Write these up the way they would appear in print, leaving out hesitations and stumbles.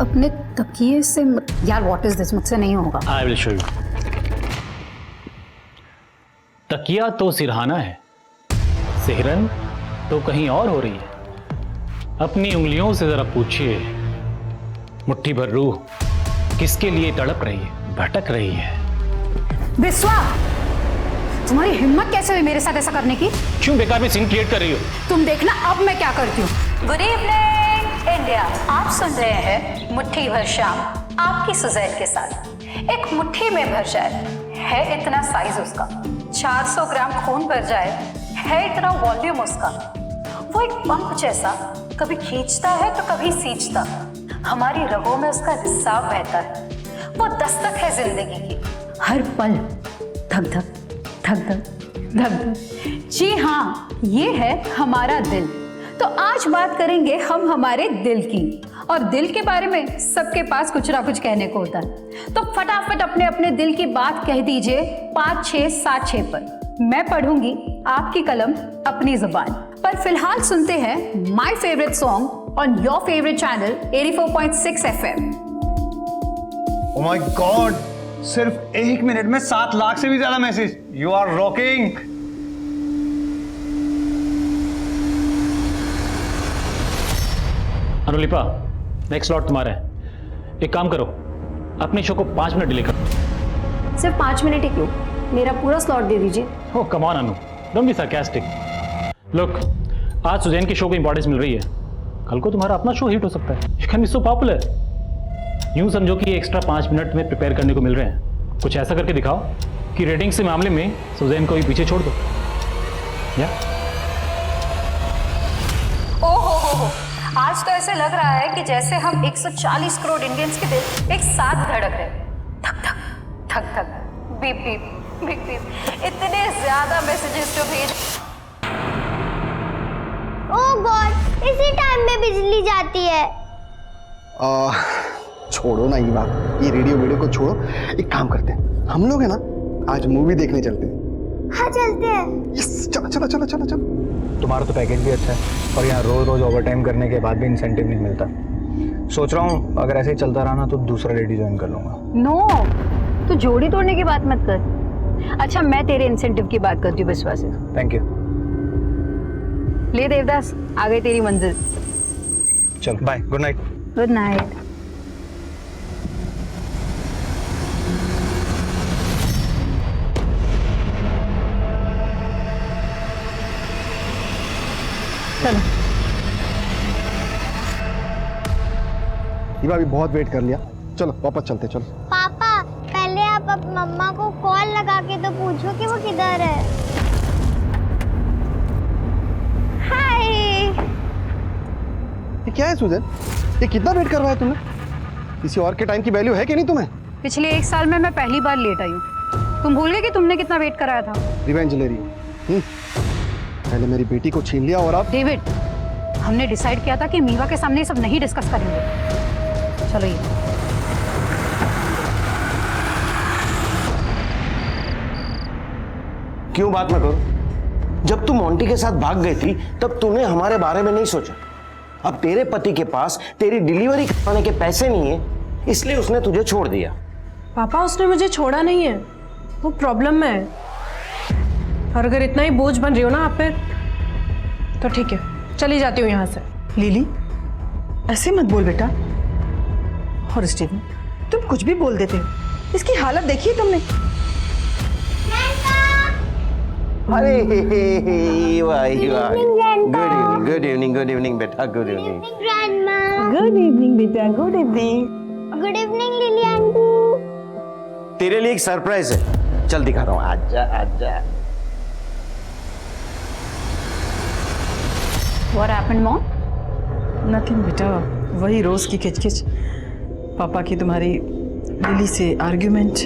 अपने तकिए से यार व्हाट इज दिस, मुझसे नहीं होगा। I will show you. तकिया तो सिरहाना है, सिहरन तो कहीं और हो रही है। अपनी उंगलियों से जरा पूछिए, मुट्ठी भर रूह किसके लिए तड़प रही है, भटक रही है। बिस्वा, तुम्हारी हिम्मत कैसे हुई मेरे साथ ऐसा करने की? क्यों बेकार में सीन क्रिएट कर रही हो? तुम देखना अब मैं क्या करती हूँ। गुड इवनिंग इंडिया, आप सुन रहे हैं मुट्ठी भर शाम आपकी सुजैन के साथ। एक मुट्ठी में भर जाए है इतना साइज उसका, 400 ग्राम खून भर जाए है इतना वॉल्यूम उसका। वो एक पंप जैसा कभी खींचता है तो कभी सींचता, हमारी रगों में उसका रिसाव बहता है। वो दस्तक है जिंदगी की, हर पल धक धक धक धक धक धक। जी हाँ, ये है हमारा दिल। तो आज बात करेंगे हम हमारे दिल की, और दिल के बारे में सबके पास कुछ ना कुछ कहने को होता है। तो फटाफट अपने अपने दिल की बात कह दीजिए 5676 पर। मैं पढ़ूंगी आपकी कलम अपनी जुबान पर। फिलहाल सुनते हैं my favourite song on your favourite channel 84.6 FM। Oh my God, सिर्फ 1 मिनट में 7 लाख से भी ज्यादा message. You are rocking. Anulipa, next slot तुम्हारा है। एक काम करो, अपने शो को 5 मिनट डिले करो। सिर्फ 5 मिनट ही क्यों, मेरा पूरा स्लॉट दे दीजिए। Oh come on Anu, don't be sarcastic। Look, आज सुजैन की शो को इंपॉर्टेंस मिल रही है, कल को तुम्हारा अपना शो हिट हो सकता है। You can be so popular. यूं समझो कि ये एक्स्ट्रा 5 मिनट में प्रिपेयर करने को मिल रहे हैं। कुछ ऐसा करके दिखाओ कि रेटिंग्स के मामले में सुजैन को भी पीछे छोड़ दो। या ओहो, आज तो ऐसे लग रहा है कि जैसे हम 140 करोड़ इंडियंस के दिल एक साथ धड़क रहे। धक धक धक धक, बीप बीप बीप बीप। इतने ज्यादा मैसेजेस जो भेज। ओह गॉड, इसी टाइम में बिजली जाती है। छोड़ो ना ये बात, ये रेडियो को छोड़ो। एक काम करते हैं, हम लोग है ना आज मूवी देखने चलते हैं। हाँ चलते हैं। यस, चलो चलो चलो चलो चलो। तुम्हारा तो पैकेज भी अच्छा है और यहाँ रोज रोज ओवरटाइम करने के बाद भी इंसेंटिव नहीं मिलता। सोच रहा हूँ अगर ऐसे ही चलता रहा ना तो दूसरा रेडी ज्वाइन कर लूंगा। नो, तू जोड़ी तोड़ने की बात मत कर। अच्छा, मैं तेरे इंसेंटिव की बात करती हूँ विश्वास से। Thank you. ले देवदास, आ गई तेरी मंजिल। चलो bye, good night. Good night. चलो ये भाभी बहुत वेट कर लिया, चलो वापस चलते। चलो पापा, पहले आप मम्मा को कॉल लगा के तो पूछो कि वो किधर है। हाय। ये क्या है सुजैन, ये कितना वेट करवाया तुमने? किसी और के टाइम की वैल्यू है कि नहीं तुम्हें? पिछले 1 साल में मैं पहली बार लेट आई हूँ। तुम भूल गए कि तुमने कितना वेट कराया था? रिवेंज ले रही हो। पहले मेरी बेटी को छीन लिया और अब डेविड, हमने डिसाइड किया था कि मीवा के सामने ये सब नहीं डिस्कस करेंगे। चलो ये क्यों बात ना करो? जब तू मोंटी के साथ भाग गई थी तब तूने हमारे बारे में नहीं सोचा। अब तेरे पति के पास तेरी डिलीवरी करवाने के पैसे नहीं है, इसलिए उसने तुझे छोड़ दिया। पापा, उसने मुझे छोड़ा नहीं है, वो प्रॉब्लम में है। और अगर इतना ही बोझ बन रही हो ना आप पे तो ठीक है, चली जाती हूँ यहाँ से। लिली, ऐसे मत बोल बेटा। और स्टीवन, तुम कुछ भी बोल देते हो। इसकी हालत देखिए तुमने। अरे वाह वाह, गुड इवनिंग बेटा, गुड इवनिंग। गुड इवनिंग बेटा, good evening. Good evening lily aunty. तेरे लिए एक सरप्राइज है, चल दिखा रहा हूँ। आजा आजा। What happened, Mom? नथिंग बेटा, वही रोज की किचकिच, पापा की तुम्हारी लिली से आर्ग्यूमेंट।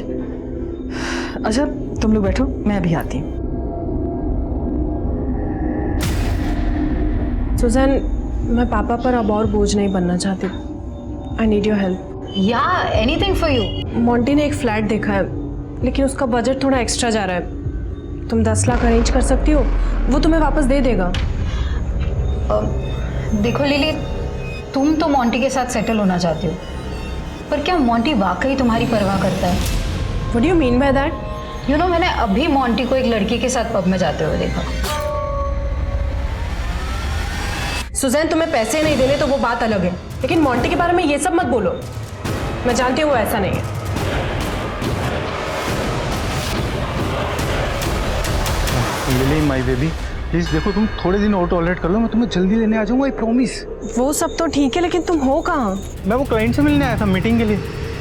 अच्छा तुम लोग बैठो, मैं अभी आती हूँ। सुजैन, मैं पापा पर अब और बोझ नहीं बनना चाहती। I need your help. Yeah, anything for you. Monty ने एक फ्लैट देखा है, लेकिन उसका बजट थोड़ा एक्स्ट्रा जा रहा है। तुम 10 लाख अरेंज कर सकती हो, वो तुम्हें वापस दे देगा। देखो लिली, तुम तो मोंटी के साथ सेटल होना चाहती हो, पर क्या मोंटी वाकई तुम्हारी परवाह करता है? What do you mean by that? You know, मैंने अभी मोंटी को एक लड़की के साथ पब में जाते हुए देखा। सुजैन, तुम्हें पैसे नहीं देने तो वो बात अलग है, लेकिन मोंटी के बारे में ये सब मत बोलो। मैं जानती हूँ वो ऐसा नहीं है। लिली माय बेबी, प्लीज देखो, तुम थोड़े दिन और टॉलरेट कर लो, मैं तुम्हें जल्दी लेने आ जाऊंगा, आई प्रॉमिस। वो सब तो ठीक है, लेकिन तुम हो कहाँ? मैं वो क्लाइंट से मिलने आया था मीटिंग के लिए।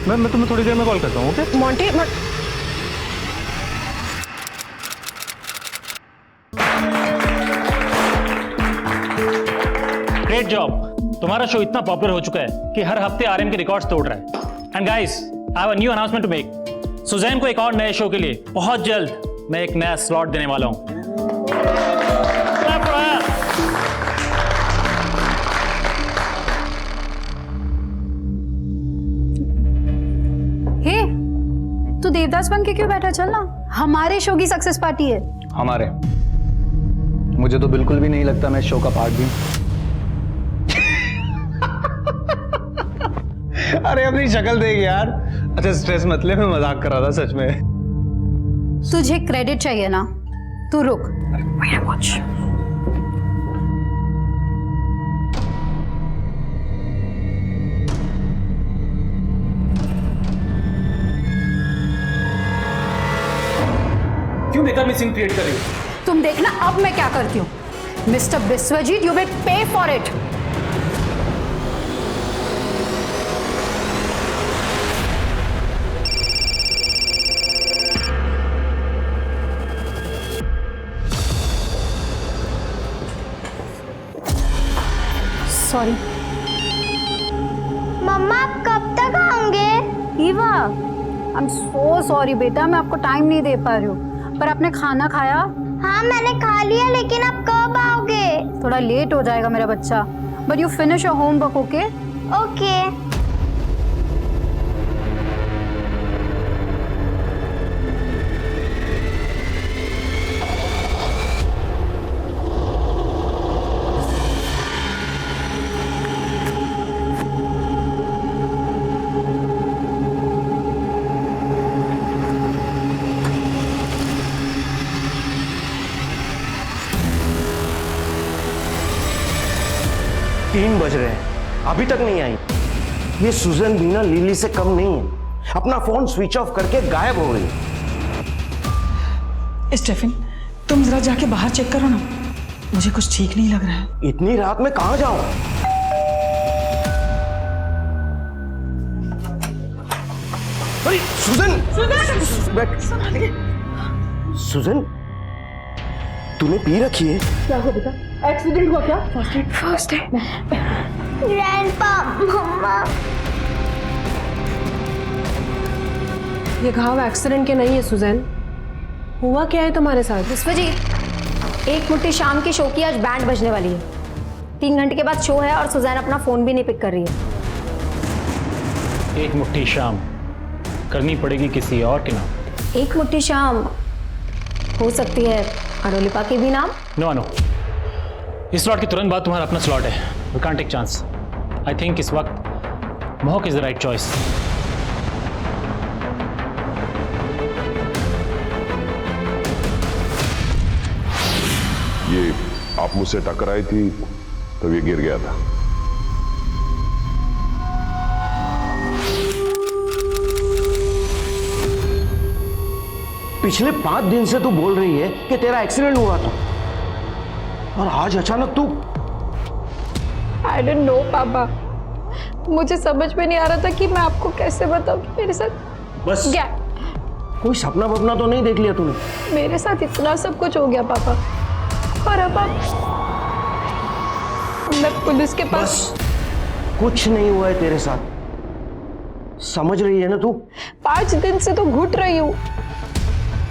मैं तुम्हें थोड़ी देर में कॉल करता हूँ, ओके? Monty great job. तुम्हारा शो इतना पॉपुलर हो चुका है कि हर हफ्ते आरएम के रिकॉर्ड्स तोड़ रहा है। And guys, I have a new announcement to make. Suzanne को एक और नए शो के लिए बहुत जल्द मैं एक नया स्लॉट देने वाला हूं। हे, तू देवदास बन के क्यों बैठा? चल ना, हमारे शो की सक्सेस पार्टी है। हमारे? मुझे तो बिल्कुल भी नहीं लगता मैं इस शो का पार्ट भी। अरे अपनी शक्ल देख यार। अच्छा स्ट्रेस मत ले, मैं मजाक कर रहा था सच में। तुझे क्रेडिट चाहिए ना? तू रुक। क्यों बेकार में सीन क्रिएट कर रही हो? तुम देखना अब मैं क्या करती हूँ। Mister Biswajit, you will pay for it. Sorry मम्मा, आप कब तक आओगे? Eva, I am so sorry बेटा, मैं आपको टाइम नहीं दे पा रही हूँ। पर आपने खाना खाया? हाँ मैंने खा लिया, लेकिन आप कब आओगे? थोड़ा लेट हो जाएगा मेरा बच्चा, but you finish your homework, okay? Okay. तीन बज रहे हैं, अभी तक नहीं आई। ये सुजन भी ना लिली से कम नहीं है। अपना फोन स्विच ऑफ करके गायब हो गई। स्टेफिन, तुम जरा जाके बाहर चेक करो ना, मुझे कुछ ठीक नहीं लग रहा है। इतनी रात में कहां जाऊं? अरे सुजन! बैठ। सुजन, तूने पी रखी है? क्या हुआ बेटा? एक्सीडेंट हुआ क्या? First aid. ग्रैंडपा, मम्मा। ये घाव एक्सीडेंट के नहीं है सुजैन। हुआ क्या है तुम्हारे साथ? बिस्वजीत, एक मुट्ठी शाम की शो की आज बैंड बजने वाली है। 3 घंटे के बाद शो है और सुजैन अपना फोन भी नहीं पिक कर रही है। एक मुट्ठी शाम करनी पड़ेगी किसी और के नाम। एक मुट्ठी शाम हो सकती है अडोलिपा के भी नाम। नो नो, इस स्लॉट के तुरंत बाद तुम्हारा अपना स्लॉट है। We can't take chance. I think इस वक्त महक इज द राइट चॉइस। ये आप मुझसे टकराई थी तब ये गिर गया था। पिछले 5 दिन से तू बोल रही है कि तेरा एक्सीडेंट हुआ था, और आज अचानक तू। आई डोंट नो पापा, मुझे समझ में नहीं आ रहा था कि मैं आपको कैसे बताऊं कि मेरे साथ बस क्या। कोई सपना वपना तो नहीं देख लिया तूने? मेरे साथ इतना सब कुछ हो गया पापा, और अब मैं पुलिस के पास। कुछ नहीं हुआ है तेरे साथ, समझ रही है ना तू? 5 दिन से तो घुट रही हूँ।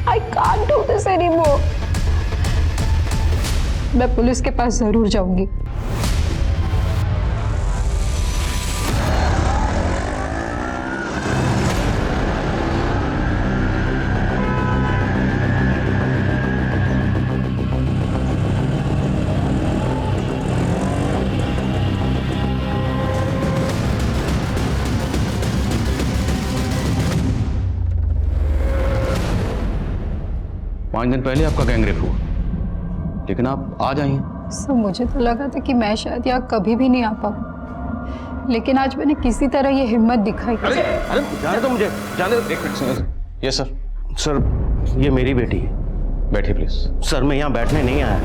I can't do this anymore. मैं पुलिस के पास जरूर जाऊंगी। 5 दिन पहले आपका गैंगरेप हुआ, लेकिन आप आज आई हैं। सर मुझे तो लगा था कि मैं शायद यहाँ कभी भी नहीं आ पाऊँ, लेकिन आज मैंने किसी तरह ये हिम्मत दिखाई। अरे जाने दो मुझे, जाने दो। एक मिनट। Yes sir. सर ये मेरी बेटी है। बैठिए प्लीज। सर मैं यहाँ बैठने नहीं आया,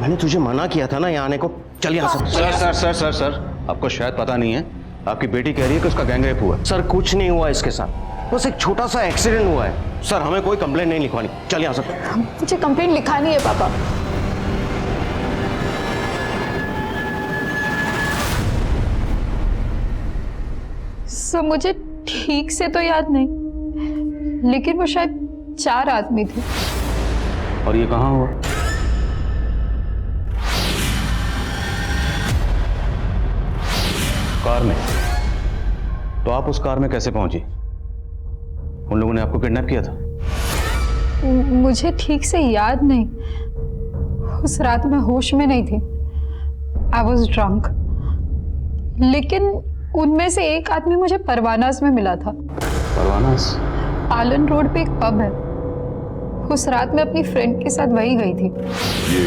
मैंने तुझे मना किया था ना यहाँ आने को। चल यहाँ से। Sir sir sir sir sir आपको शायद पता नहीं है, आपकी बेटी कह रही है कि उसका गैंगरेप हुआ। सर कुछ नहीं हुआ इसके साथ, बस एक छोटा सा एक्सीडेंट हुआ है। सर हमें कोई कंप्लेंट नहीं लिखवानी। चल यहाँ से। मुझे कंप्लेंट लिखानी है पापा। सर मुझे ठीक से तो याद नहीं, लेकिन वो शायद 4 आदमी थे। और ये कहाँ हुआ? कार में। तो आप उस कार में कैसे पहुंची? उन लोगों ने आपको किडनैप किया था? मुझे ठीक से याद नहीं, उस रात मैं होश में नहीं थी। I was drunk. लेकिन उनमें से एक आदमी मुझे परवानास में मिला था। परवानास? आलन रोड पे एक पब है, उस रात मैं अपनी फ्रेंड के साथ वहीं गई थी। ये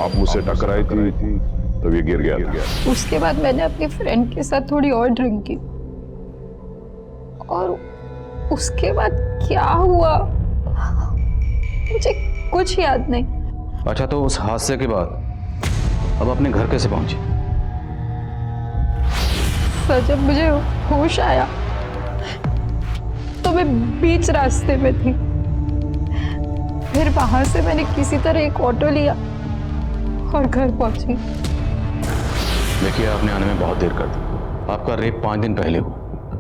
आप मुझसे टकराई थी तब ये गिर गया। उसके बाद मैंने अपनी फ्रेंड के साथ थोड़ी और ड्रिंक की, और उसके बाद क्या हुआ मुझे कुछ याद नहीं। अच्छा, तो उस हादसे के बाद अब अपने घर कैसे पहुंची? सर जब मुझे होश आया तो मैं बीच रास्ते में थी। फिर वहां से मैंने किसी तरह एक ऑटो लिया और घर पहुंची। देखिए, आपने आने में बहुत देर कर दी। आपका रेप 5 दिन पहले हुआ।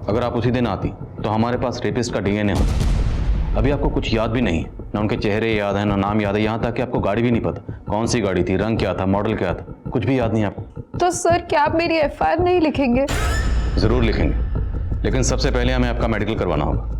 अगर आप उसी दिन आती तो हमारे पास रेपिस्ट का डीएनए होता। अभी आपको कुछ याद भी नहीं है, ना उनके चेहरे याद है, ना नाम याद है, यहाँ तक कि आपको गाड़ी भी नहीं पता कौन सी गाड़ी थी, रंग क्या था, मॉडल क्या था, कुछ भी याद नहीं आपको। तो सर क्या आप मेरी एफआईआर नहीं लिखेंगे? जरूर लिखेंगे, लेकिन सबसे पहले हमें आपका मेडिकल करवाना होगा।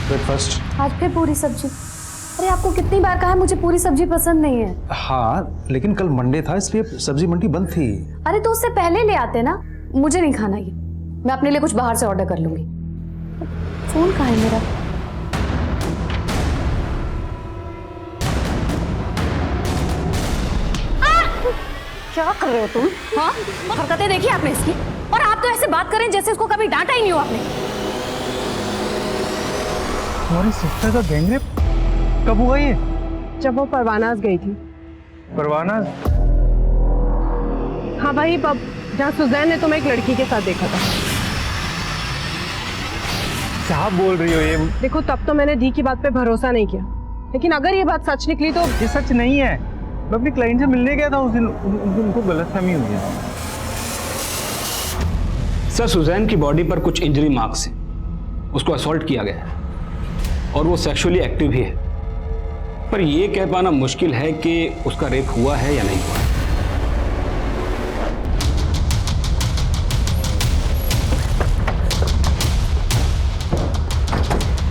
ब्रेकफास्ट। आज फिर पूरी सब्जी? अरे आपको कितनी बार कहा है मुझे पूरी सब्जी पसंद नहीं है। हाँ, लेकिन कल मंडे था इसलिए सब्जी मंडी बंद थी। अरे तो उससे पहले ले आते ना। मुझे नहीं खाना ये, मैं अपने लिए कुछ बाहर से ऑर्डर कर लूंगी। फोन कहाँ है मेरा? क्या कर रहे हो तुम? हाँ, हरकतें देखी आपने इसकी? और आप तो ऐसे बात करें जैसे इसको कभी डांटा ही नहीं हो आपने। तुम्हारी सिस्टर का गैंगरेप कब हुआ ये? जब वो परवानास गई थी। परवानास? हाँ वही पब जहाँ सुजैन ने तुम्हें एक लड़की के साथ देखा था। क्या बोल रही हो ये? देखो तब तो मैंने दी की बात पे भरोसा नहीं किया, लेकिन अगर ये बात सच निकली तो। ये सच नहीं है। मैं अपनी क्लाइंट से मिलने गया था उस दिन, उनको गलतफहमी हुई है। सर सुजैन की बॉडी पर कुछ इंजरी मार्क्स हैं, उसको असॉल्ट किया गया है और वो सेक्सुअली एक्टिव ही है, पर ये कह पाना मुश्किल है कि उसका रेप हुआ है या नहीं हुआ।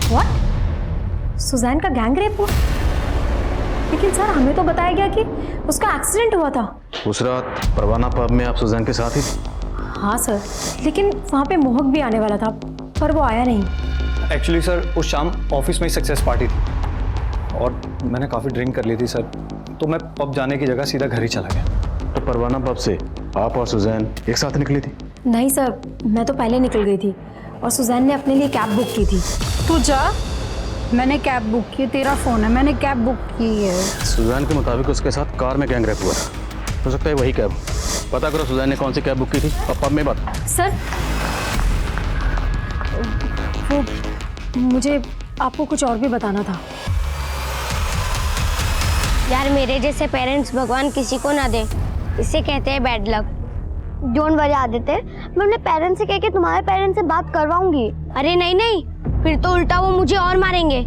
व्हाट? सुजैन का गैंग रेप हुआ? लेकिन सर हमें तो बताया गया कि उसका एक्सीडेंट हुआ था। उस रात परवाना पब में आप सुजैन के साथ ही थे? हाँ सर, लेकिन वहाँ पे मोहक भी आने वाला था पर वो आया नहीं। एक्चुअली सर उस शाम ऑफिस में ही सक्सेस पार्टी थी और मैंने काफ़ी ड्रिंक कर ली थी सर, तो मैं पब जाने की जगह सीधा घर ही चला गया। तो परवाना पब से आप और सुजैन एक साथ निकली थी? नहीं सर, मैं तो पहले निकल गई थी और सुजैन ने अपने लिए कैब बुक की थी। तू जा, मैंने कैब बुक की, तेरा फोन है, मैंने कैब बुक की है। सुजैन के मुताबिक उसके साथ कार में गैंगरेप हुआ था, हो सकता है वही कैब। पता करो सुजैन ने कौन सी कैब बुक की थी और पब में बात। सर वो मुझे आपको कुछ और भी बताना था। यार मेरे जैसे पेरेंट्स भगवान किसी को ना दे, इसे कहते हैं bad luck. Don't worry Aditya, मैं अपने पेरेंट्स से कह के तुम्हारे पेरेंट्स से बात करवाऊंगी। अरे नहीं नहीं, फिर तो उल्टा वो मुझे और मारेंगे।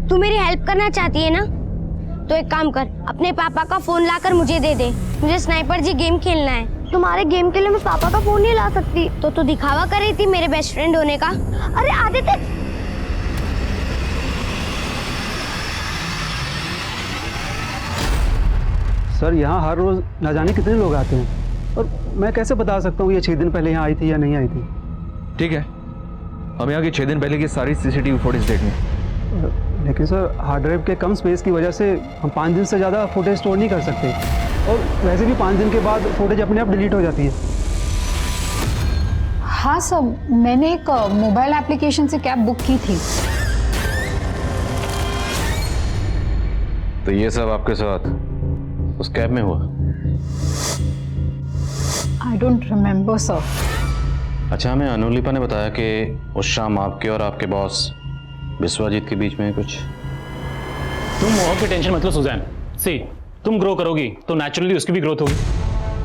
तू मेरी हेल्प करना चाहती है ना, तो एक काम कर, अपने पापा का फोन लाकर मुझे दे दे। मुझे स्नाइपर जी गेम खेलना है। तुम्हारे गेम के लिए मैं पापा का फोन नहीं ला सकती। तो तू दिखावा कर रही थी मेरे बेस्ट फ्रेंड होने का। अरे आदित्य, सर यहाँ हर रोज न जाने कितने लोग आते हैं, और मैं कैसे बता सकता हूँ ये 6 दिन पहले यहाँ आई थी या नहीं आई थी। ठीक है, हम यहाँ की 6 दिन पहले की सारी सीसीटीवी फुटेज देखेंगे। लेकिन सर हार्ड ड्राइव के कम स्पेस की वजह से हम 5 दिन से ज़्यादा फुटेज स्टोर नहीं कर सकते, और वैसे भी 5 दिन के बाद फुटेज अपने आप डिलीट हो जाती है। हाँ सर, मैंने एक मोबाइल एप्लीकेशन से कैब बुक की थी। तो ये सब आपके साथ उस कैब में हुआ? I don't remember sir. अच्छा, हमें अनुलिपा ने बताया कि उस शाम आपके और आपके बॉस विश्वजीत के बीच में कुछ। तुम मोह की टेंशन मतलब सुजैन, सी तुम ग्रो करोगी तो नेचुरली उसकी भी ग्रोथ होगी।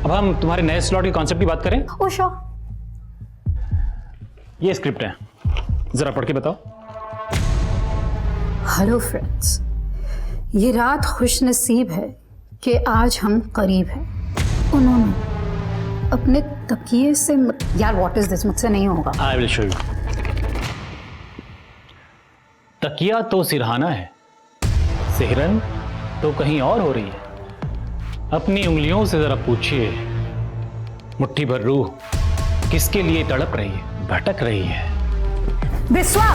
अब हम तुम्हारे नए स्लॉट के कॉन्सेप्ट की बात करें। ओ श्योर। ये स्क्रिप्ट है, जरा पढ़ के बताओ। हेलो फ्रेंड्स, ये रात खुशनसीब है कि आज हम करीब हैं। उन्होंने अपने तकिए से यार व्हाट इज दिस, मुझसे नहीं होगा। I will show you. तकिया तो सिरहाना है, सिहरन तो कहीं और हो रही है। अपनी उंगलियों से जरा पूछिए, मुट्ठी भर रूह किसके लिए तड़प रही है, भटक रही है। बिस्वा,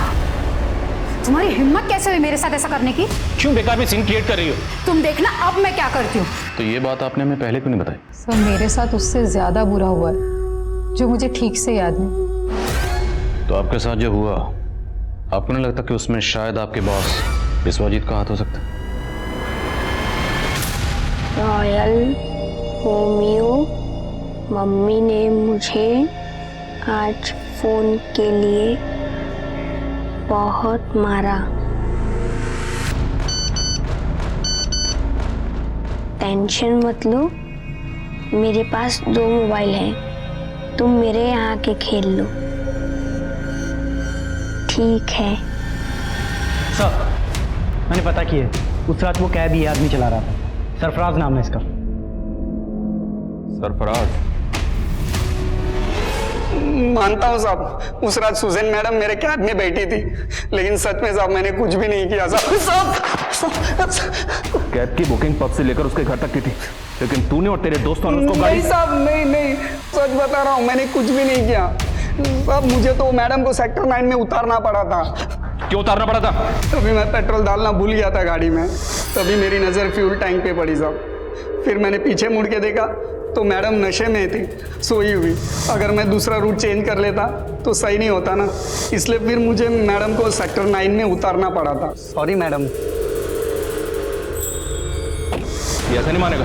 तुम्हारी हिम्मत कैसे हुई मेरे साथ ऐसा करने की? क्यों बेकार में सीन क्रिएट कर रही हो? तुम देखना अब मैं क्या करती हूँ। तो ये बात आपने हमें पहले क्यों नहीं बताई? सर मेरे साथ उससे ज्यादा बुरा हुआ है जो मुझे ठीक से याद नहीं। तो आपके साथ जो हुआ, आपको नहीं लगता कि उसमें शायद आपके बॉस विश्वजीत का हाथ हो सकता है? रॉयल होम्यो, मम्मी ने मुझे आज फोन के लिए बहुत मारा। टेंशन मत लो, मेरे पास 2 मोबाइल हैं, तुम मेरे यहाँ के खेल लो, ठीक है? सर मैंने पता किया है, उस रात वो कैब ये आदमी चला रहा था। सरफराज नाम है इसका। सरफराज? मानता हूँ साहब, उस रात सुजैन मैडम मेरे कैब में बैठी थी, लेकिन सच में साहब मैंने कुछ भी नहीं किया साहब। कैब की बुकिंग पब से लेकर उसके घर तक की थी, लेकिन तूने और तेरे दोस्तों ने उसको नहीं साहब, नहीं, सच बता रहा हूँ, मैंने कुछ भी नहीं किया साहब। मुझे तो मैडम को सेक्टर 9 में उतारना पड़ा था। क्यों उतारना पड़ा था? तभी मैं पेट्रोल डालना भूल गया था गाड़ी में, तभी मेरी नज़र फ्यूल टैंक पे पड़ी साहब। फिर मैंने पीछे मुड़ के देखा तो मैडम नशे में थी, सोई हुई। अगर मैं दूसरा रूट चेंज कर लेता तो सही नहीं होता ना, इसलिए फिर मुझे मैडम को सेक्टर 9 में उतारना पड़ा था। Sorry madam. ऐसा नहीं मानेगा,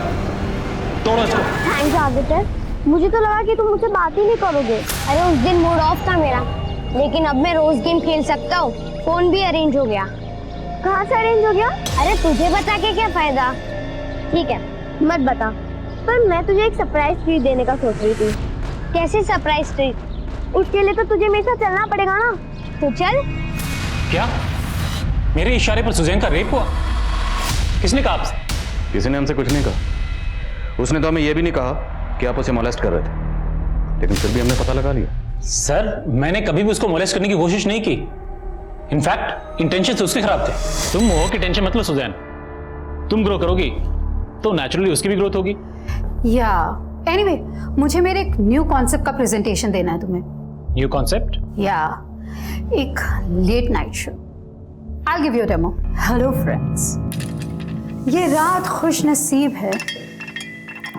तोड़ो इसको। थैंक्स आदित्य, मुझे तो लगा कि तुम मुझसे बात ही नहीं करोगे। अरे उस दिन मूड ऑफ था मेरा, लेकिन अब मैं रोज गेम खेल सकता हूँ। फोन भी अरेंज हो गया। कहाँ से अरेंज हो गया? अरे तुझे बता के क्या फायदा। ठीक है मत बता, पर मैं तुझे एक सरप्राइज ट्रीट देने का सोच रही थी। कैसी सरप्राइज ट्रीट? उसके लिए तो तुझे मेरे साथ चलना पड़ेगा ना, तो चल। क्या मेरे इशारे पर सुजैन का रेप हुआ? किसने कहा आपसे? किसी ने हमसे कुछ नहीं कहा। उसने तो हमें यह भी नहीं कहा कि आप उसे मोलेस्ट कर रहे थे, लेकिन फिर भी हमने पता लगा लिया। सर मैंने कभी भी उसको मोलेस्ट करने की कोशिश नहीं की। इनफैक्ट इंटेंशन उसके खराब थे। तुम मोह की टेंशन मतलब सुजैन, तुम ग्रो करोगी तो नेचुरली उसकी भी ग्रोथ होगी। या एनीवे, मुझे मेरे एक न्यू कॉन्सेप्ट का प्रेजेंटेशन देना है तुम्हें। New concept? या एक late night show. I give you demo. Hello friends, ये रात खुशनसीब है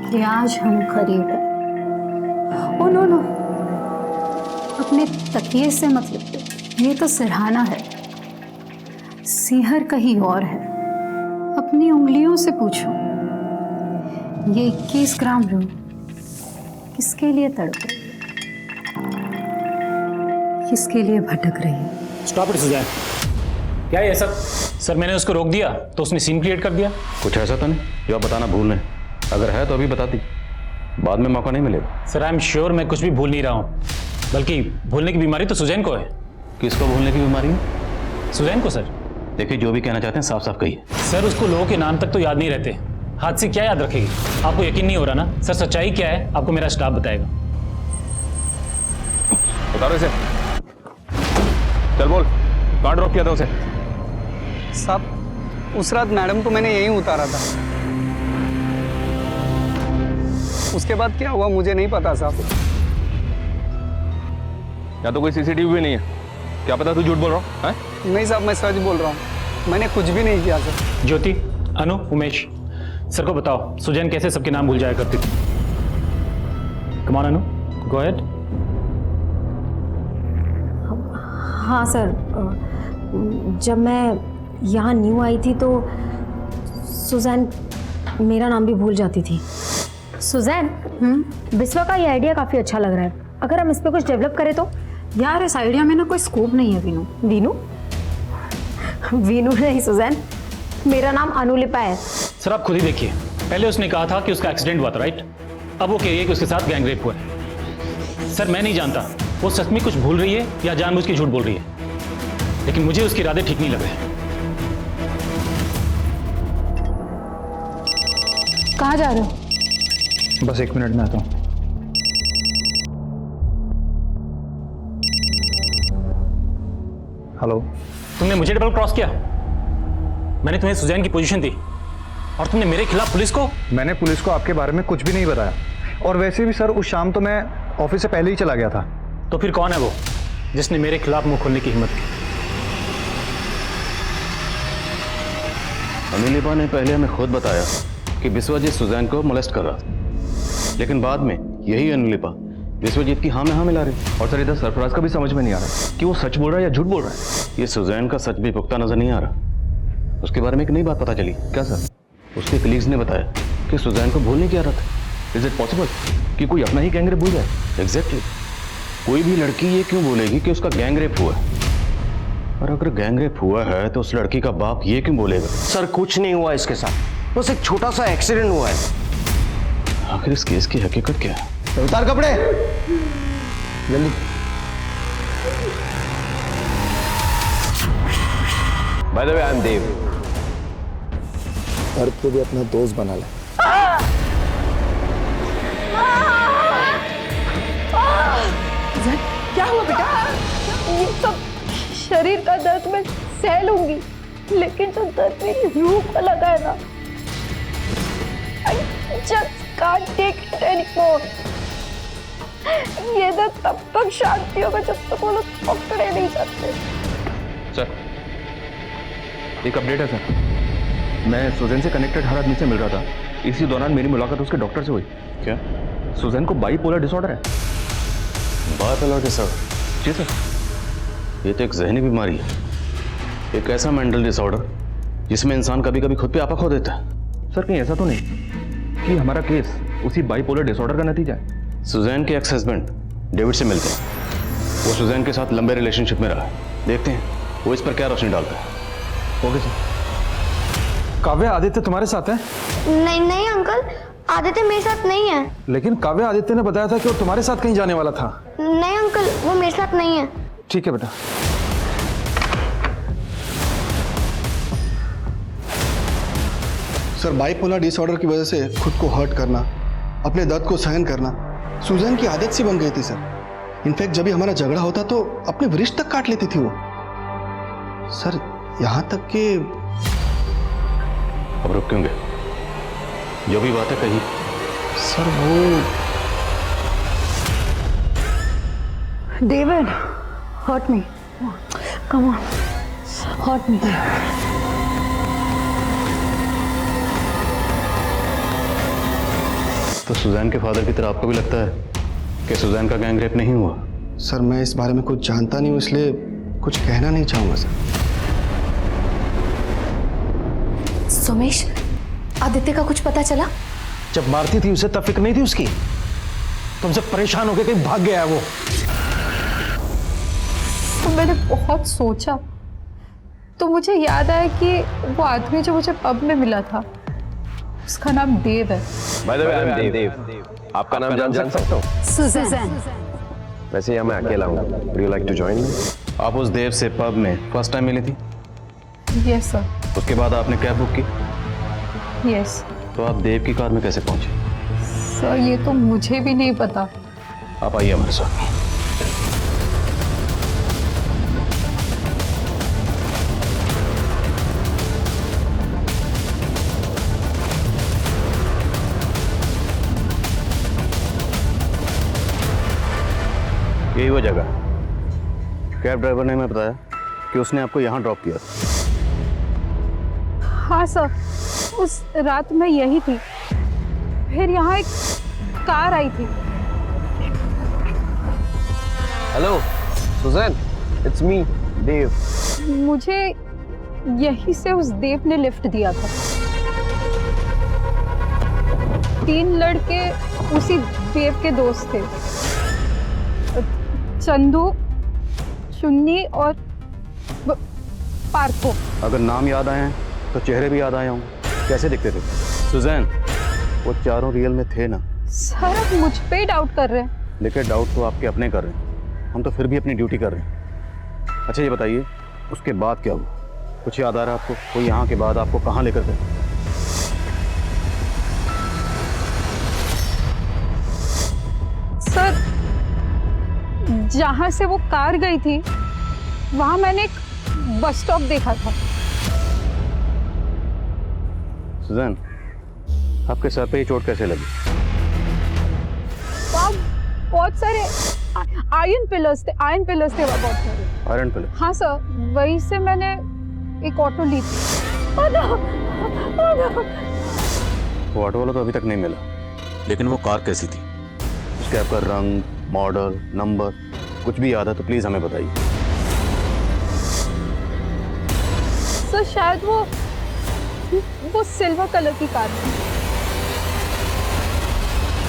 कि आज हम करीब हैं। ओ नो नो, अपने तकिए से मत लिपटो, ये तो सिरहाना है, सीहर कहीं और है। अपनी उंगलियों से पूछो, ये 21 ग्राम रूह किसके लिए तड़प रही है, किसके लिए भटक रही है? स्टॉप इट सुजैन, क्या है ये सब? सर मैंने उसको रोक दिया तो उसने सीन क्रिएट कर दिया। कुछ ऐसा तो नहीं जो आप बताना भूल रहे? अगर है तो अभी बता दी, बाद में मौका नहीं मिलेगा। सर आई एम श्योर मैं कुछ भी भूल नहीं रहा हूँ, बल्कि भूलने की बीमारी तो सुजैन को है। किसको भूलने की बीमारी है? सुजैन को सर। देखिए जो भी कहना चाहते हैं साफ साफ कहिए। सर उसको लोगों के नाम तक तो याद नहीं रहते, हाथ से क्या याद रखेगी? आपको यकीन नहीं हो रहा ना? सर सच्चाई क्या है आपको मेरा स्टाफ बताएगा। बता रहे से चल बोल, कहाँ ड्रॉप किया था उसे? साहब उस रात मैडम को मैंने यहीं उतारा था। उसके बाद क्या हुआ मुझे नहीं पता साहब। या तो कोई सीसीटीवी भी नहीं है, क्या पता तू झूठ बोल रहा है? नहीं साहब मैं सच बोल रहा हूँ, मैंने कुछ भी नहीं किया सर। ज्योति, अनु, उमेश, सर को बताओ सुजैन कैसे सबके नाम भूल जाया करती थी। कम ऑन अनु, गो अहेड। हाँ सर, जब मैं यहाँ न्यू आई थी तो सुजैन मेरा नाम भी भूल जाती थी। सुजैन, बिस्वा का ये आइडिया काफ़ी अच्छा लग रहा है, अगर हम इस पर कुछ डेवलप करें तो। यार इस आइडिया में ना कोई स्कोप नहीं है वीनू। वीनू? वीनू नहीं सुजैन, मेरा नाम अनुलिपा है। सर आप खुद ही देखिए, पहले उसने कहा था कि उसका एक्सीडेंट हुआ था, राइट? अब वो कह रही है कि उसके साथ गैंग रेप हुआ है। सर मैं नहीं जानता वो सच में कुछ भूल रही है या जानबूझ के झूठ बोल रही है, लेकिन मुझे उसके इरादे ठीक नहीं लग रहे। कहाँ जा रहे हो? बस 1 मिनट में आता हूँ। हेलो। तुमने मुझे डबल क्रॉस किया, मैंने तुम्हें सुजैन की पोजीशन दी और तुमने मेरे खिलाफ पुलिस को। मैंने पुलिस को आपके बारे में कुछ भी नहीं बताया, और वैसे भी सर उस शाम तो मैं ऑफिस से पहले ही चला गया था। तो फिर कौन है वो जिसने मेरे खिलाफ मुंह खोलने की हिम्मत की? अनुलिपा ने पहले हमें खुद बताया कि विश्वजीत सुजैन को मोलेस्ट कर रहा था, लेकिन बाद में यही अनुलिपा विश्वजीत की हाँ में हाँ मिला रही। और सर इधर सरफराज का भी समझ में नहीं आ रहा कि वो सच बोल रहा है या झूठ बोल रहा है। ये सुजैन का सच भी पुख्ता नजर नहीं आ रहा। उसके बारे में एक नई बात पता चली। क्या सर? उसके कलीग्स ने बताया कि सुजैन को भूलने की आदत है। इज इट पॉसिबल कि कोई अपना ही गैंग रेप भूल जाए? एग्जैक्टली। कोई भी लड़की ये क्यों बोलेगी कि उसका गैंग रेप हुआ है? और अगर गैंग रेप हुआ है तो उस लड़की का बाप ये क्यों बोलेगा? सर कुछ नहीं हुआ इसके साथ, बस एक छोटा सा एक्सीडेंट हुआ है। आखिर इस केस की हकीकत क्या है? उतार कपड़े जल्दी। By the way I am Dev. घर को भी अपना दोस्त बना ले। क्या हुआ बेटा? ये सब शरीर का दर्द मैं सह लूंगी, लेकिन जो दर्द मेरी रूह को लगा है ना, I just can't take it anymore. ये दर्द तब तक शांति होगा जब तक वो लोग पकड़े नहीं जाते। सर एक अपडेट है सर, मैं सुजैन से कनेक्टेड हर आदमी से मिल रहा था। इसी दौरान मेरी मुलाकात उसके डॉक्टर से हुई। क्या सुजैन को बाइपोलर डिसऑर्डर है? Bipolar disorder? जी सर। ये तो एक जहनी बीमारी है, एक ऐसा मेंटल डिसऑर्डर जिसमें इंसान कभी कभी खुद पे आपा खो देता है। सर कहीं ऐसा तो नहीं कि हमारा केस उसी बाइपोलर डिसऑर्डर का नतीजा है? सुजैन के एक्स हस्बैंड डेविड से मिलते हैं। वो सुजैन के साथ लंबे रिलेशनशिप में रहा है, देखते हैं वो इस पर क्या रोशनी डालता है। Okay sir. काव्या आदित्य तुम्हारे साथ है? नहीं नहीं अंकल, आदित्य मेरे साथ नहीं है। लेकिन काव्या आदित्य ने बताया था कि वो तुम्हारे साथ कहीं जाने वाला था। नहीं अंकल, वो मेरे साथ नहीं है। ठीक है बेटा। सर बाइपोलर डिसऑर्डर की वजह से खुद को हर्ट करना, अपने दर्द को सहन करना सुजैन की आदत सी बन गई थी सर। इनफैक्ट जब भी हमारा झगड़ा होता तो अपने वृष्ठ तक काट लेती थी वो सर, यहाँ तक कि। अब रुक क्यों गए? जो भी बातें कही सर वो David, hurt me. Come on, hurt me. तो सुजैन के फादर की तरह आपको भी लगता है कि सुजैन का गैंग रेप नहीं हुआ? सर मैं इस बारे में कुछ जानता नहीं हूँ, इसलिए कुछ कहना नहीं चाहूंगा सर। सोमेश, आदित्य का कुछ पता चला? जब मारती थी उसे तब फिक्र नहीं थी उसकी? तुमसे परेशान होकर कहीं भाग गया है वो। तो मैंने बहुत सोचा तो मुझे याद आया कि वो आदमी जो मुझे पब में मिला था उसका नाम देव है। By the way I am Dev. आपका नाम जान सकता हूँ? सुजैन। वैसे यहाँ मैं अकेला हूँ। Would you like to join me? आप उस देव से पब में फर्स्ट टाइम मिली थी? Yes sir. उसके बाद आपने कैब बुक की। यस तो आप देव की कार में कैसे पहुंचे? सर, ये तो मुझे भी नहीं पता। आप आइए हमारे साथ। यही वो जगह। कैब ड्राइवर ने हमें बताया कि उसने आपको यहाँ ड्रॉप किया था। हाँ सर, उस रात मैं यही थी। फिर यहाँ एक कार आई थी। हेलो सुजैन, इट्स मी देव। मुझे यहीं से उस देव ने लिफ्ट दिया था। 3 लड़के उसी देव के दोस्त थे, चंदू, चुन्नी और पार्थो। अगर नाम याद आए हैं तो चेहरे भी याद आए होंगे। कैसे दिखते थे? सुजैन, वो चारों रियल में थे ना? सर, आप मुझ पे ही डाउट कर रहे हैं। देखिए, डाउट तो आपके अपने कर रहे हैं, हम तो फिर भी अपनी ड्यूटी कर रहे हैं। अच्छा ये बताइए, उसके बाद क्या हुआ? कुछ याद आ रहा है आपको? वो यहाँ के बाद आपको कहाँ लेकर गए? सर, जहाँ से वो कार गई थी वहाँ मैंने एक बस स्टॉप देखा था। सुजैन, आपके सर पे ये चोट कैसे लगी? वहाँ बहुत सारे आयरन पिलर्स थे वहाँ बहुत सारे। Iron pillar? हाँ सर, वहीं से मैंने एक ऑटो ली थी। Oh no! Oh no! वो ऑटो वाला तो अभी तक नहीं मिला, लेकिन वो कार कैसी थी? उसके आपका रंग, मॉडल, नंबर कुछ भी याद है तो प्लीज हमें बताइए। सर, शायद वो सिल्वर कलर की कार थी।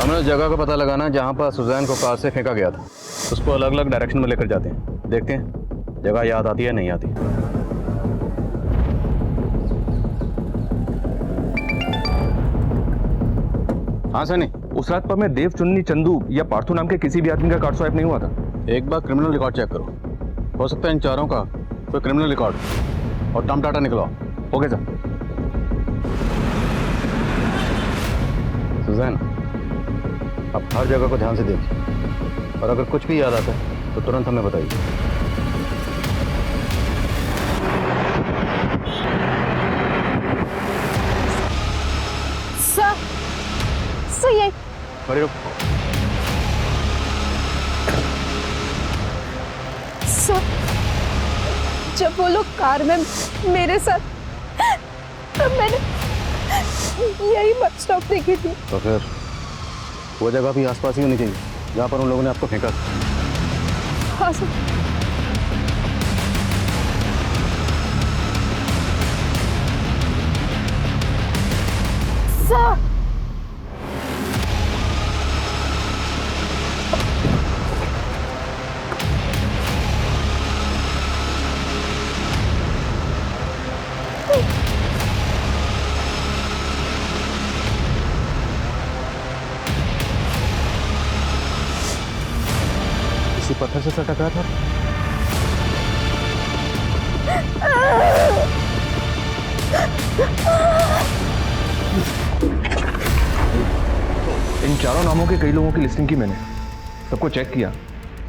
हमें उस जगह का पता लगाना है जहाँ पर सुजैन को कार से फेंका गया था। उसको अलग अलग डायरेक्शन में लेकर जाते हैं, देखते हैं जगह याद आती है नहीं आती। हाँ सनी, उस रात पर मैं देव, चुन्नी, चंदू या पार्थू नाम के किसी भी आदमी का कार्ड स्वाइप नहीं हुआ था। एक बार क्रिमिनल रिकॉर्ड चेक करो, हो सकता है इन चारों का कोई क्रिमिनल रिकॉर्ड और टर्म डाटा निकलवाओ। Okay sir. सुजैन, आप हर जगह को ध्यान से देखिए और अगर कुछ भी याद आता है तो तुरंत हमें बताइए। सर ये खड़े रहो। सर, जब वो लोग कार में मेरे साथ, तब मैंने यही बस स्टॉप देखी थी। तो फिर वो जगह भी आसपास ही होनी चाहिए जहाँ पर उन लोगों ने आपको फेंका। हाँ सर। सर, किसी पत्थर से टकरा था? इन चारों नामों के कई लोगों की लिस्टिंग की मैंने, सबको चेक किया,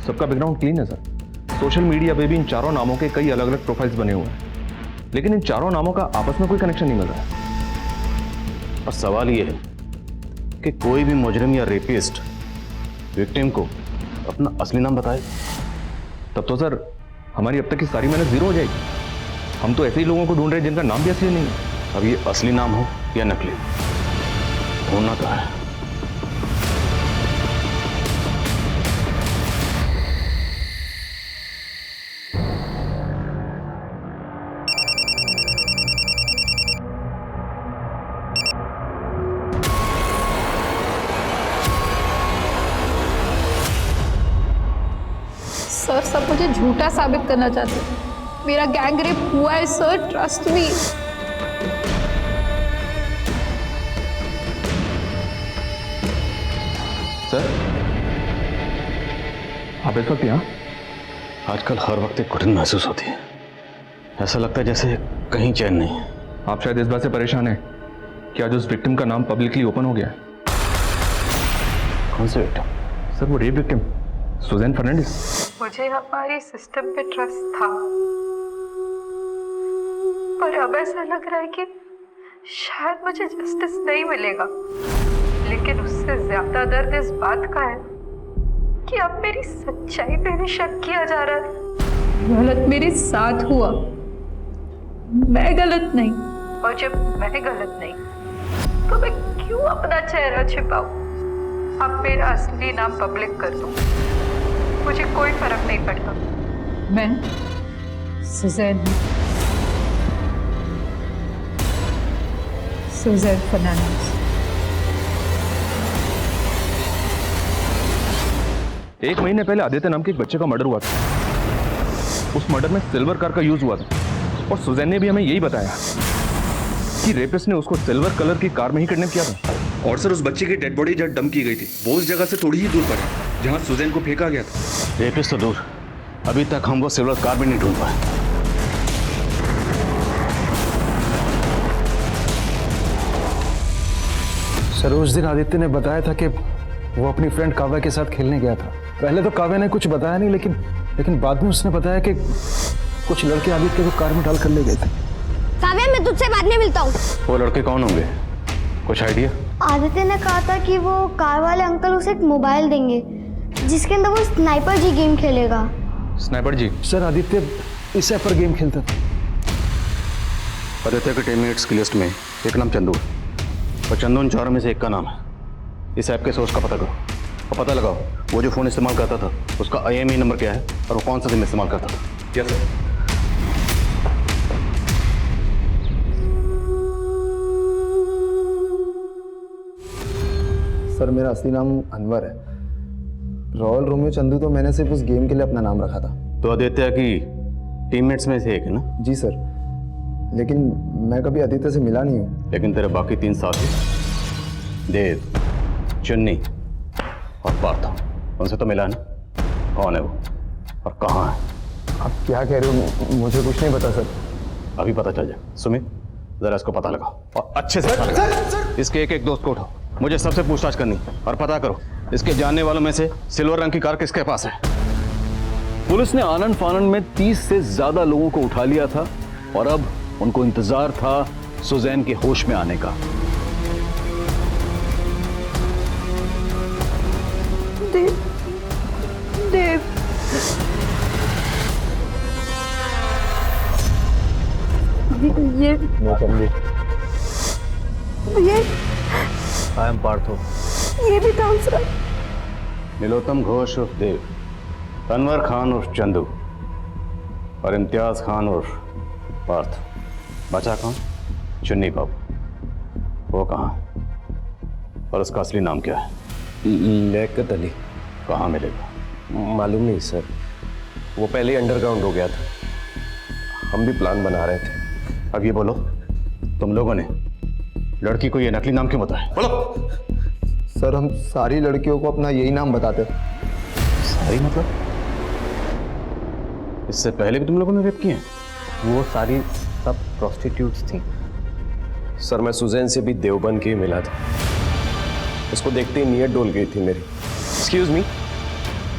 सबका बैकग्राउंड क्लीन है सर। सोशल मीडिया पे भी इन चारों नामों के कई अलग अलग प्रोफाइल्स बने हुए हैं, लेकिन इन चारों नामों का आपस में कोई कनेक्शन नहीं मिल रहा है। और सवाल ये है कि कोई भी मुजरिम या रेपिस्ट विक्टिम को अपना असली नाम बताए, तब तो सर हमारी अब तक की सारी मेहनत जीरो हो जाएगी। हम तो ऐसे ही लोगों को ढूंढ रहे हैं जिनका नाम भी असली नहीं है। अब ये असली नाम हो या नकली, ढूंढना तो है। सर, सब मुझे झूठा साबित करना चाहते हैं। मेरा गैंग रेप हुआ है सर, ट्रस्ट मी। सर, आप इस वक्त यहाँ? आजकल हर वक्त एक घुटन महसूस होती है। ऐसा लगता है जैसे कहीं चैन नहीं है। आप शायद इस बात से परेशान हैं कि आज उस विक्टिम का नाम पब्लिकली ओपन हो गया है। कौन से विक्टिम? सर वो रेप विक्टिम सुजैन फर्नांडिस। मुझे हमारी सिस्टम पे ट्रस्ट था, पर अब ऐसा लग रहा है कि शायद मुझे जस्टिस नहीं मिलेगा। लेकिन उससे ज्यादा दर्द इस बात का है कि अब मेरी सच्चाई पे भी शक किया जा रहा है। गलत मेरे साथ हुआ, मैं गलत नहीं, और जब मैं गलत नहीं तो मैं क्यों अपना चेहरा छिपाऊं? अब मेरा असली नाम पब्लिक कर दूं, मुझे कोई फर्क नहीं पड़ता। मैं सुजैन हूं, सुजैन फर्नांडिस। एक महीने पहले आदित्य नाम के एक बच्चे का मर्डर हुआ था। उस मर्डर में सिल्वर कार का यूज हुआ था और सुजैन ने भी हमें यही बताया कि रेपिस्ट ने उसको सिल्वर कलर की कार में ही किडनैप किया था। और सर उस बच्चे की डेड बॉडी जहां डंप की गई थी वो उस जगह से थोड़ी ही दूर पर है जहां सुजैन को फेंका गया था। रेपिस्ट तो दूर, अभी तक हम वो सिल्वर कार भी नहीं ढूंढ पाए। सर उस दिन आदित्य ने बताया था कि वो अपनी फ्रेंड काव्या के साथ खेलने गया था। पहले तो काव्या ने कुछ बताया नहीं, लेकिन बाद में उसने बताया कि कुछ लड़के आदित्य को कार में डाल कर ले गए थे। काव्या मैं तुझसे बाद में मिलता हूँ। वो लड़के कौन होंगे, कुछ आइडिया? आदित्य ने कहा था कि वो कार वाले अंकल उसे एक मोबाइल देंगे जिसके अंदर वो स्नाइपर जी गेम खेलेगा। स्नाइपर जी? सर आदित्य इस ऐप पर गेम खेलता था। आदित्य के टीममेट्स की लिस्ट में एक नाम चंदू है और चंदू उन चारों में से एक का नाम है। इस ऐप के सोर्स का पता करो और पता लगाओ वो जो फ़ोन इस्तेमाल करता था उसका IMEI नंबर क्या है और वो कौन सा सिम इस्तेमाल करता था। Yes sir. सर मेरा असली नाम अनवर है। रॉयल रोमियो चंदू तो मैंने सिर्फ उस गेम के लिए अपना नाम रखा था। तो आदित्य की टीममेट्स में से एक है ना? जी सर, लेकिन मैं कभी आदित्य से मिला नहीं हूँ। लेकिन तेरे बाकी 3 साथी देव, चुन्नी और पार्थ उनसे तो मिला ना? कौन है वो और कहाँ है? आप क्या कह रहे हो? मुझे कुछ नहीं पता सर। अभी पता चल जाए। सुमित जरा इसको पता लगाओ और अच्छे से पता लगाओ। इसके एक दोस्त को उठाओ, मुझे सबसे पूछताछ करनी और पता करो इसके जानने वालों में से सिल्वर रंग की कार किसके पास है। पुलिस ने आनंद फानंद में 30 से ज्यादा लोगों को उठा लिया था और अब उनको इंतजार था सुजैन के होश में आने का। देव, देव। ये आई एम पार्थो। ये भी था उसका। नीलोत्तम घोष उर्फ देव, अनवर खान उर्फ चंदू और इम्तियाज खान उर्फ पार्थ। बचा कौन? चुन्नी बाबू। वो कहाँ और उसका असली नाम क्या है? लियाकत अली। कहाँ मिलेगा? मालूम नहीं सर, वो पहले ही अंडरग्राउंड हो गया था। हम भी प्लान बना रहे थे। अब ये बोलो, तुम लोगों ने लड़की को ये नकली नाम क्यों बताया? बोलो। सर हम सारी लड़कियों को अपना यही नाम बताते। सारी मतलब? इससे पहले भी तुम लोगों ने रेप किए? वो सारी सब प्रोस्टिट्यूट्स थी। सर मैं सुजैन से भी देवबंद के ही मिला था। उसको देखते ही नीयत डोल गई थी मेरी। एक्सक्यूज मी,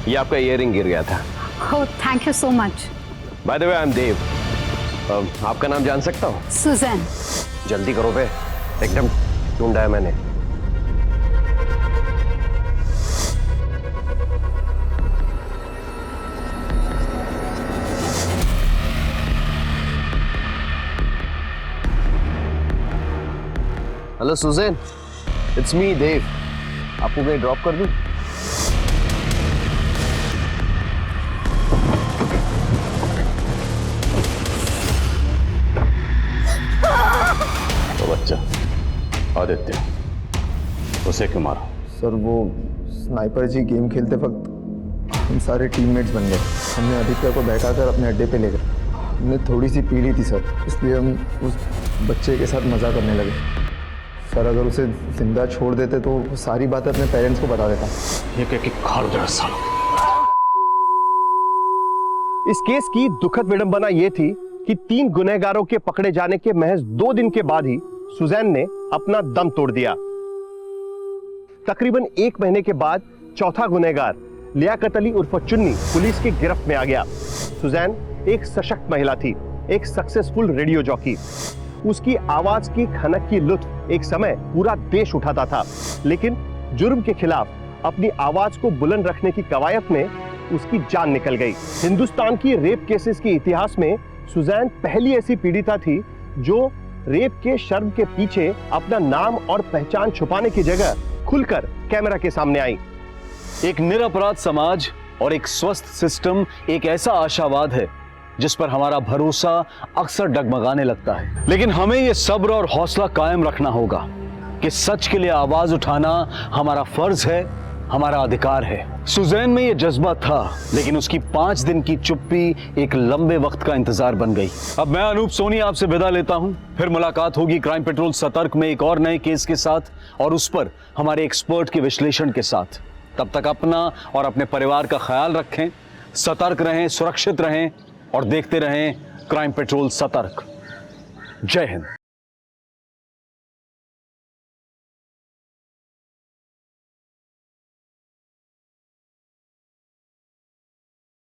ये आपका इयररिंग गिर गया था। Oh, thank you so much. By the way I am Dev. आपका नाम जान सकता हूँ? सुजैन। जल्दी करो बे, एकदम ढूंढा है मैंने। हेलो सुजैन, इट्स मी देव। आपको कहीं ड्रॉप कर दूं? तो बच्चा आदित्य, उसे क्यों मारा? सर वो स्नाइपर जी गेम खेलते वक्त हम सारे टीममेट्स बन गए। हमने आदित्य को बहकाकर अपने अड्डे पे ले गए। हमने थोड़ी सी पी ली थी सर, इसलिए हम उस बच्चे के साथ मज़ा करने लगे। सर अगर उसे जिंदा छोड़ देते तो वो सारी बातें अपने पेरेंट्स को बता देता। ये कह के खार उधर सालों। इस केस की दुखद विडंबना यह थी कि 3 गुनहगारों के पकड़े जाने के महज 2 दिन के बाद ही सुजैन ने अपना दम तोड़ दिया। तकरीबन 1 महीने के बाद चौथा गुनहगार लियाकत अली उर्फ चुन्नी पुलिस की गिरफ्त में आ गया। सुजैन एक सशक्त महिला थी, एक सक्सेसफुल रेडियो जॉकी। उसकी आवाज की खनक की लुत्फ एक समय पूरा देश उठाता था, लेकिन जुर्म के खिलाफ अपनी आवाज को बुलंद रखने की कवायद में उसकी जान निकल गई। हिंदुस्तान की रेप केसेस के इतिहास में सुजैन पहली ऐसी पीड़िता थी जो रेप के शर्म के पीछे अपना नाम और पहचान छुपाने की जगह खुलकर कैमरा के सामने आई। एक निरपराध समाज और एक स्वस्थ सिस्टम एक ऐसा आशावाद है जिस पर हमारा भरोसा अक्सर डगमगाने लगता है, लेकिन हमें यह सब्र और हौसला कायम रखना होगा कि सच के लिए आवाज उठाना हमारा फर्ज है, हमारा अधिकार है। सुजैन में यह जज्बा था, लेकिन उसकी 5 दिन की चुप्पी एक लंबे वक्त का इंतजार बन गई। अब मैं अनूप सोनी आपसे विदा लेता हूं, फिर मुलाकात होगी क्राइम पेट्रोल सतर्क में एक और नए केस के साथ और उस पर हमारे एक्सपर्ट के विश्लेषण के साथ। तब तक अपना और अपने परिवार का ख्याल रखें, सतर्क रहें, सुरक्षित रहें और देखते रहें क्राइम पेट्रोल सतर्क। जय हिंद।